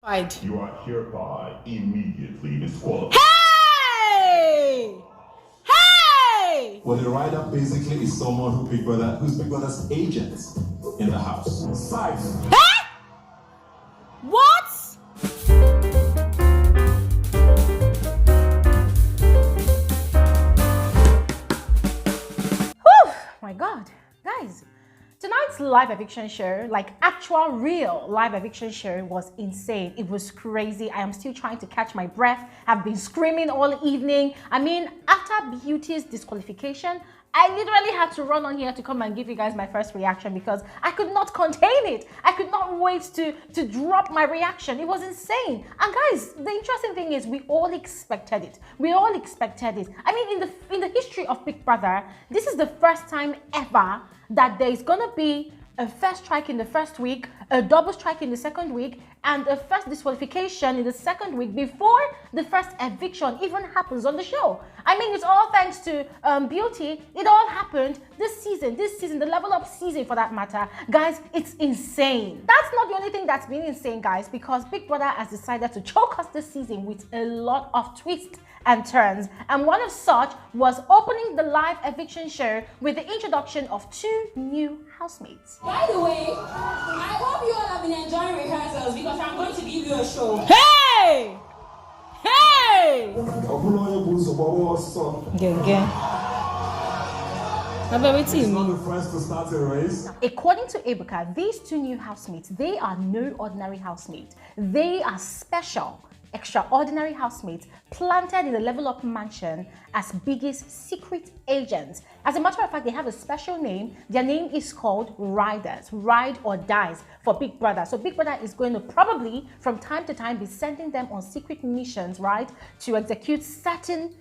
You are hereby immediately disqualified. Hey! Hey! Well, the rider basically is someone who's Big Brother's agent in the house. Five. Hey! What? Whew, my God, guys. Tonight's live eviction show, like actual real live eviction show, was insane. It was crazy. I am still trying to catch my breath. I've been screaming all evening. I mean, after Beauty's disqualification, I literally had to run on here to come and give you guys my first reaction because I could not contain it. I could not wait to drop my reaction. It was insane. And guys, the interesting thing is we all expected it. We all expected it. I mean, in the history of Big Brother, this is the first time ever that there is gonna be a first strike in the first week, a double strike in the second week, and a first disqualification in the second week before the first eviction even happens on the show. I mean, it's all thanks to Beauty. It all happened this season, the level up season for that matter. Guys, it's insane. That's not the only thing that's been insane, guys, because Big Brother has decided to choke us this season with a lot of twists and turns. And one of such was opening the live eviction show with the introduction of 2 new housemates. By the way, I hope you all have been enjoying rehearsals because I'm going to give you a show. Hey! Hey! According to Ebuka, these 2 new housemates, they are no ordinary housemates. They are special, extraordinary housemates planted in the Level Up mansion as Biggie's secret agents. As a matter of fact, they have a special name. Their name is called Riders, Ride or Dies for Big Brother. So Big Brother is going to probably from time to time be sending them on secret missions, right, to execute certain,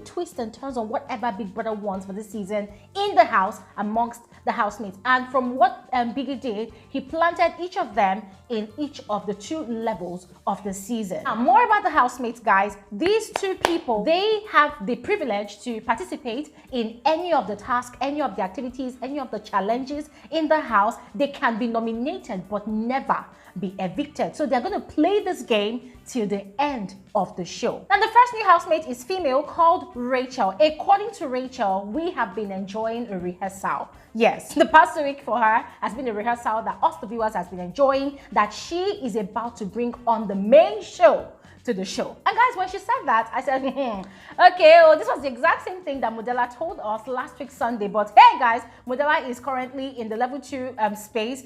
twists and turns on whatever Big Brother wants for this season in the house amongst the housemates. And from what Biggie did, he planted each of them in each of the 2 levels of the season. Now, more about the housemates, guys. These 2 people, they have the privilege to participate in any of the tasks, any of the activities, any of the challenges in the house. They can be nominated but never be evicted. So they're going to play this game till the end of the show. Now, the first new housemate is female called Rachel. According to Rachel, we have been enjoying a rehearsal. Yes, the past week for her has been a rehearsal that us, the viewers, has been enjoying, that she is about to bring on the main show to the show. And guys, when she said that, I said, okay, well, this was the exact same thing that Modella told us last week Sunday. But hey guys, Modella is currently in the level 2 space,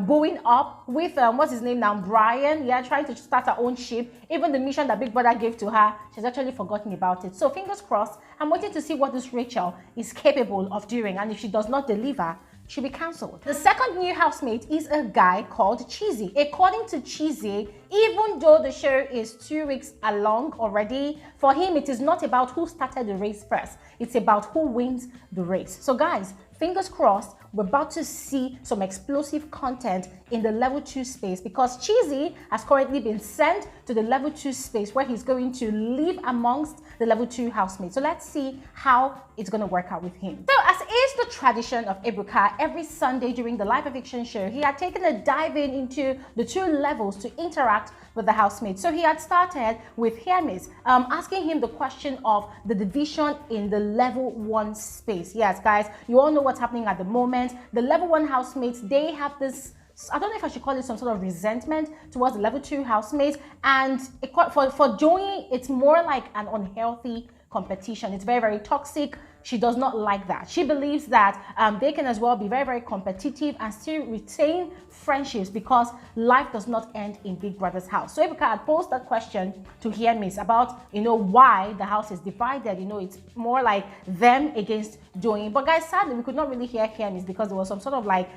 booing up with what's his name now, Brian. Yeah, trying to start her own ship. Even the mission that Big Brother gave to her, she's actually forgotten about it. So fingers crossed. I'm waiting to see what this Rachel is capable of doing, and if she does not deliver, she'll be cancelled. The second new housemate is a guy called Cheesy. According to Cheesy, even though the show is 2 weeks along already, for him it is not about who started the race first. It's about who wins the race. So guys, fingers crossed, we're about to see some explosive content in the level 2 space because Cheesy has currently been sent to the level 2 space where he's going to live amongst the level 2 housemates. So let's see how it's going to work out with him. So as is the tradition of Ebuka, every Sunday during the live eviction show, he had taken a dive into the 2 levels to interact with the housemates. So he had started with Hermes, asking him the question of the division in the level 1 space. Yes, guys, you all know what's happening at the moment. The level 1 housemates, they have this, I don't know if I should call it some sort of resentment towards the level 2 housemates. And for Joey, it's more like an unhealthy competition. It's very, very toxic. She does not like that. She believes that they can as well be very, very competitive and still retain friendships because life does not end in Big Brother's house. So Ebuka had posed that question to Hermes about, why the house is divided. It's more like them against Joey. But guys, sadly, we could not really hear Hermes because there was some sort of like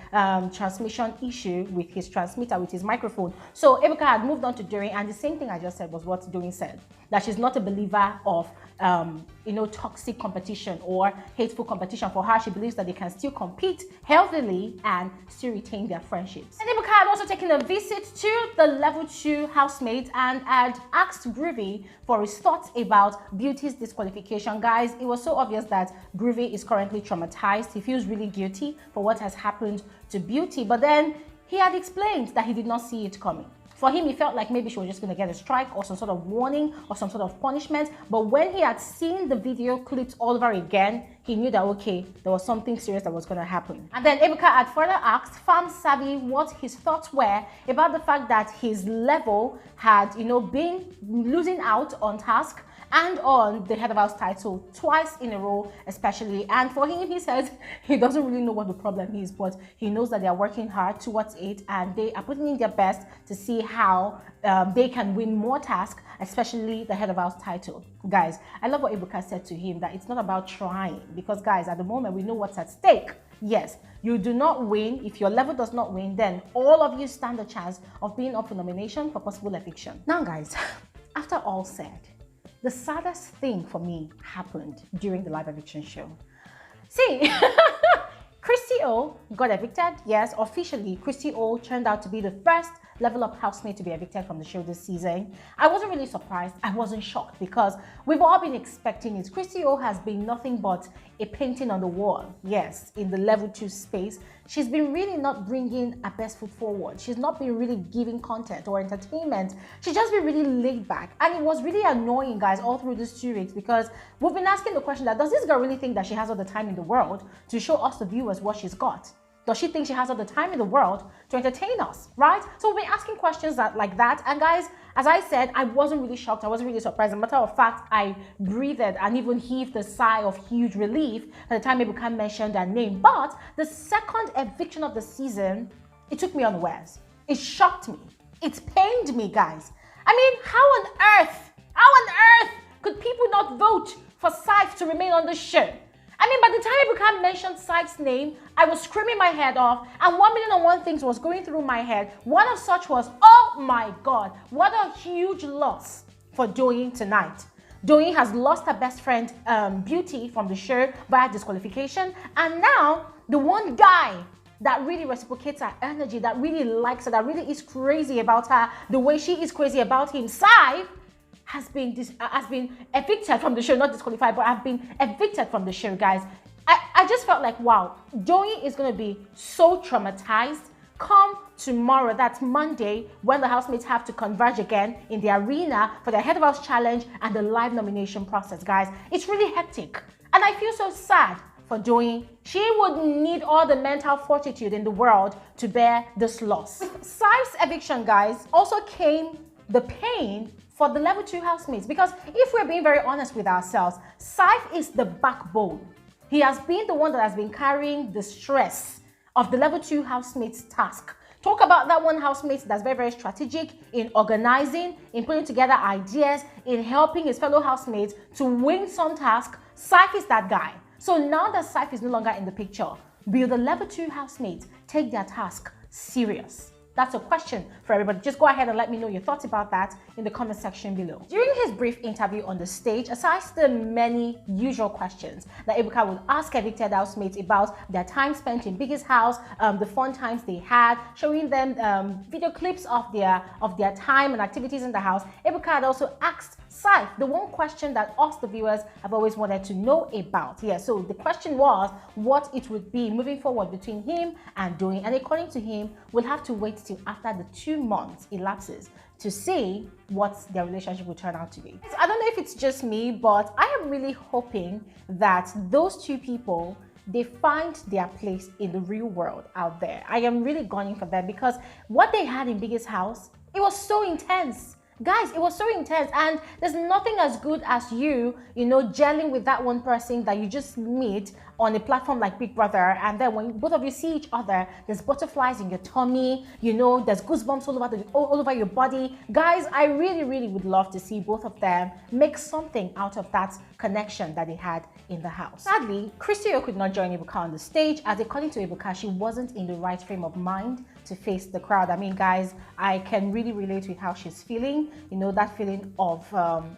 transmission issue with his transmitter, with his microphone. So Ebuka had moved on to Joey, and the same thing I just said was what Joey said, that she's not a believer of toxic competition or hateful competition. For her, she believes that they can still compete healthily and still retain their friendships. And Ebuka had also taken a visit to the level 2 housemates and had asked Groovy for his thoughts about Beauty's disqualification. Guys, it was so obvious that Groovy is currently traumatized. He feels really guilty for what has happened to Beauty, but then he had explained that he did not see it coming. For him, he felt like maybe she was just going to get a strike or some sort of warning or some sort of punishment. But when he had seen the video clips all over again, he knew that, okay, there was something serious that was going to happen. And then Ebuka had further asked Farm Savvy what his thoughts were about the fact that his level had, been losing out on task and on the head of house title twice in a row, especially. And for him, he says he doesn't really know what the problem is, but he knows that they are working hard towards it and they are putting in their best to see how they can win more tasks, especially the head of house title. Guys, I love what Ebuka said to him, that it's not about trying, because guys, at the moment we know what's at stake. Yes, you do not win. If your level does not win, then all of you stand a chance of being up for nomination for possible eviction. Now guys, after all said, the saddest thing for me happened during the live eviction show. See, Christy O got evicted. Yes, officially, Christy O turned out to be the first level up housemate to be evicted from the show this season. I wasn't really surprised. I wasn't shocked because we've all been expecting it. Christy O has been nothing but a painting on the wall. Yes, in the level 2 space. She's been really not bringing her best foot forward. She's not been really giving content or entertainment. She's just been really laid back. And it was really annoying, guys, all through these 2 weeks, because we've been asking the question that, does this girl really think that she has all the time in the world to show us, the viewers, what she's got? Does she think she has all the time in the world to entertain us, right? So we've been asking questions like that. And guys, as I said, I wasn't really shocked. I wasn't really surprised. As a matter of fact, I breathed and even heaved a sigh of huge relief at the time Ebuka mentioned her name. But the second eviction of the season, it took me unawares. It shocked me. It pained me, guys. I mean, how on earth could people not vote for Saif to remain on the show? I mean, by the time Ebuka mentioned Saif's name, I was screaming my head off, and 1,000,001 things was going through my head. One of such was, oh my God, what a huge loss for Doyin tonight. Doyin has lost her best friend, Beauty, from the show via disqualification, and now the one guy that really reciprocates her energy, that really likes her, that really is crazy about her, the way she is crazy about him, Saif, has been evicted from the show, not disqualified, but have been evicted from the show, guys. I just felt like, wow, Doyin is going to be so traumatized come tomorrow, that's Monday, when the housemates have to converge again in the arena for their head of house challenge and the live nomination process, guys. It's really hectic. And I feel so sad for Doyin. She would need all the mental fortitude in the world to bear this loss. With Saif's eviction, guys, also came the pain for the level 2 housemates, because if we're being very honest with ourselves, Saif is the backbone. He has been the one that has been carrying the stress of the level 2 housemates task. Talk about that one housemate that's very, very strategic in organizing, in putting together ideas, in helping his fellow housemates to win some task. Saif is that guy. So now that Saif is no longer in the picture, will the level 2 housemates take their task serious? That's a question for everybody. Just go ahead and let me know your thoughts about that in the comment section below. During his brief interview on the stage, aside the many usual questions that Ebuka would ask evicted housemates about their time spent in Biggie's house, the fun times they had, showing them video clips of their time and activities in the house, Ebuka had also asked Saif the one question that us, the viewers, have always wanted to know about. Yeah, so the question was what it would be moving forward between him and Doyin. And according to him, we'll have to wait till after the 2 months elapses to see what their relationship will turn out to be. I don't know if it's just me, but I am really hoping that those 2 people, they find their place in the real world out there. I am really gunning for them, because what they had in Biggie's house, it was so intense. Guys, it was so intense, and there's nothing as good as you gelling with that one person that you just meet on a platform like Big Brother, and then when both of you see each other, there's butterflies in your tummy, there's goosebumps all over your body. Guys, I really, really would love to see both of them make something out of that connection that they had in the house. Sadly, Christy O could not join Ebuka on the stage, as according to Ebuka, she wasn't in the right frame of mind to face the crowd. I mean, guys, I can really relate with how she's feeling. That feeling of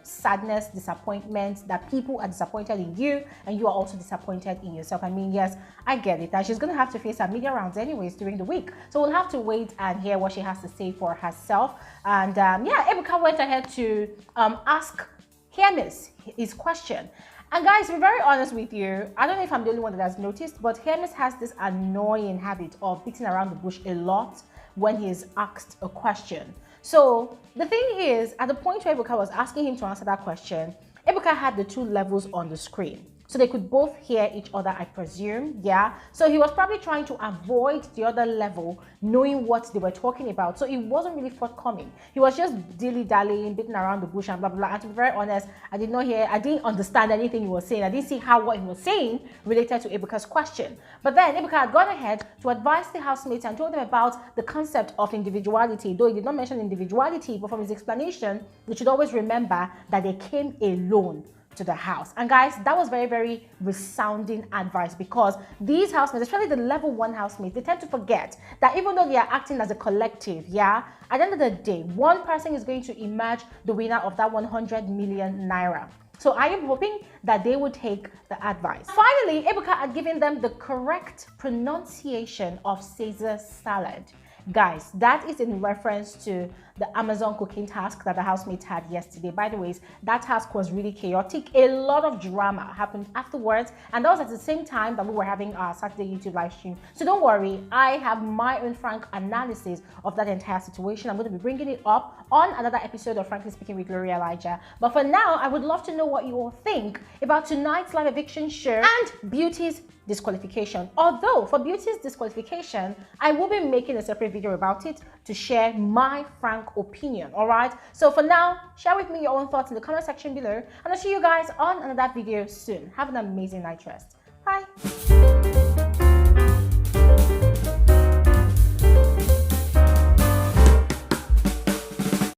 sadness, disappointment, that people are disappointed in you and you are also disappointed in yourself. I mean, yes, I get it. And she's going to have to face her media rounds anyways during the week. So we'll have to wait and hear what she has to say for herself. And yeah, Ebuka went ahead to ask Hermes his question. And guys, to be very honest with you, I don't know if I'm the only one that has noticed, but Hermes has this annoying habit of beating around the bush a lot when he is asked a question. So the thing is, at the point where Ebuka was asking him to answer that question, Ebuka had the two levels on the screen. So they could both hear each other, I presume, yeah? So he was probably trying to avoid the other level, knowing what they were talking about. So it wasn't really forthcoming. He was just dilly-dallying, beating around the bush and blah, blah, blah. And to be very honest, I didn't understand anything he was saying. I didn't see how what he was saying related to Ebuka's question. But then Ebuka had gone ahead to advise the housemates and told them about the concept of individuality. Though he did not mention individuality, but from his explanation, they should always remember that they came alone to the house. And guys, that was very, very resounding advice, because these housemates, especially the level 1 housemates, they tend to forget that even though they are acting as a collective, yeah, at the end of the day, one person is going to emerge the winner of that 100 million naira. So I am hoping that they would take the advice. Finally, Ebuka had given them the correct pronunciation of Caesar salad. Guys, that is in reference to the Amazon cooking task that the housemates had yesterday. By the way, that task was really chaotic. A lot of drama happened afterwards, and that was at the same time that we were having our Saturday YouTube live stream. So don't worry, I have my own frank analysis of that entire situation. I'm going to be bringing it up on another episode of Frankly Speaking with Bbnaija. But for now, I would love to know what you all think about tonight's live eviction show and Beauty's disqualification. Although for Beauty's disqualification, I will be making a separate video about it to share my frank opinion. All right, so for now, share with me your own thoughts in the comment section below, and I'll see you guys on another video soon. Have an amazing night rest. Bye.